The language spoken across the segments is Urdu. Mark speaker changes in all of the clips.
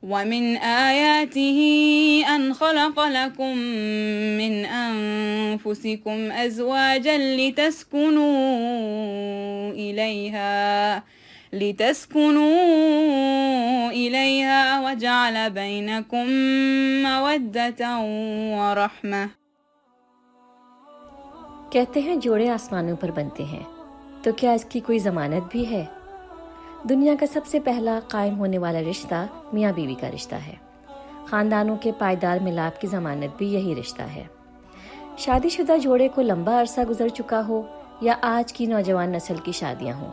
Speaker 1: ومن آياته أن خلق لكم من أنفسكم أزواجا لتسكنوا إليها وجعل بينكم مودة ورحمة.
Speaker 2: کہتے ہیں جوڑے آسمانوں پر بنتے ہیں، تو کیا اس کی کوئی ضمانت بھی ہے؟ دنیا کا سب سے پہلا قائم ہونے والا رشتہ میاں بیوی کا رشتہ ہے۔ خاندانوں کے پائیدار ملاپ کی ضمانت بھی یہی رشتہ ہے۔ شادی شدہ جوڑے کو لمبا عرصہ گزر چکا ہو یا آج کی نوجوان نسل کی شادیاں ہوں،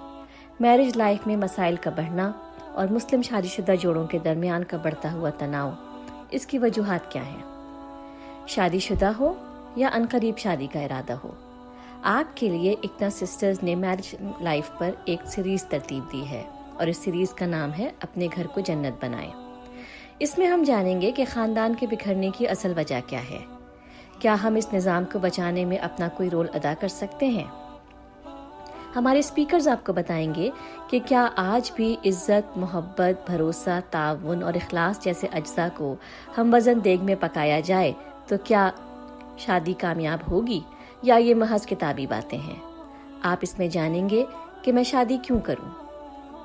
Speaker 2: میرج لائف میں مسائل کا بڑھنا اور مسلم شادی شدہ جوڑوں کے درمیان کا بڑھتا ہوا تناؤ، اس کی وجوہات کیا ہیں؟ شادی شدہ ہو یا عنقریب شادی کا ارادہ ہو، آپ کے لیے اکنا سسٹرز نے میرج لائف پر ایک سیریز ترتیب دی ہے، اور اس سیریز کا نام ہے اپنے گھر کو جنت بنائیں۔ اس میں ہم جانیں گے کہ خاندان کے بکھرنے کی اصل وجہ کیا ہے، کیا ہم اس نظام کو بچانے میں اپنا کوئی رول ادا کر سکتے ہیں۔ ہمارے اسپیکرز آپ کو بتائیں گے کہ کیا آج بھی عزت، محبت، بھروسہ، تعاون اور اخلاص جیسے اجزاء کو ہم وزن دیگ میں پکایا جائے تو کیا شادی کامیاب ہوگی، یا یہ محض کتابی باتیں ہیں۔ آپ اس میں جانیں گے کہ میں شادی کیوں کروں،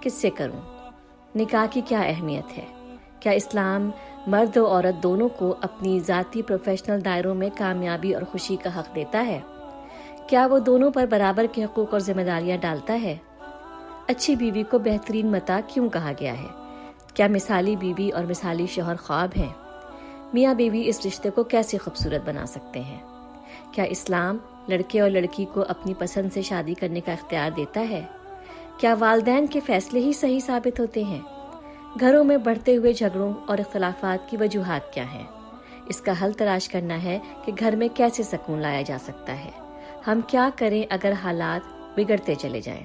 Speaker 2: کس سے کروں، نکاح کی کیا اہمیت ہے، کیا اسلام مرد و عورت دونوں کو اپنی ذاتی پروفیشنل دائروں میں کامیابی اور خوشی کا حق دیتا ہے، کیا وہ دونوں پر برابر کے حقوق اور ذمہ داریاں ڈالتا ہے، اچھی بیوی کو بہترین متاع کیوں کہا گیا ہے، کیا مثالی بیوی اور مثالی شوہر خواب ہیں، میاں بیوی اس رشتے کو کیسے خوبصورت بنا سکتے ہیں، کیا اسلام لڑکے اور لڑکی کو اپنی پسند سے شادی کرنے کا اختیار دیتا ہے، کیا والدین کے فیصلے ہی صحیح ثابت ہوتے ہیں، گھروں میں بڑھتے ہوئے جھگڑوں اور اختلافات کی وجوہات کیا ہیں، اس کا حل تلاش کرنا ہے کہ گھر میں کیسے سکون لایا جا سکتا ہے، ہم کیا کریں اگر حالات بگڑتے چلے جائیں،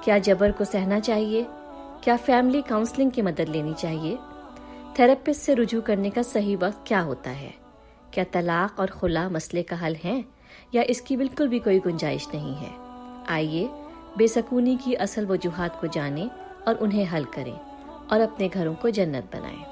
Speaker 2: کیا جبر کو سہنا چاہیے، کیا فیملی کاؤنسلنگ کی مدد لینی چاہیے، تھراپسٹ سے رجوع کرنے کا صحیح وقت کیا ہوتا ہے، کیا طلاق اور خلا مسئلے کا حل ہیں یا اس کی بالکل بھی کوئی گنجائش نہیں ہے۔ آئیے بے سکونی کی اصل وجوہات کو جانیں اور انہیں حل کریں اور اپنے گھروں کو جنت بنائیں۔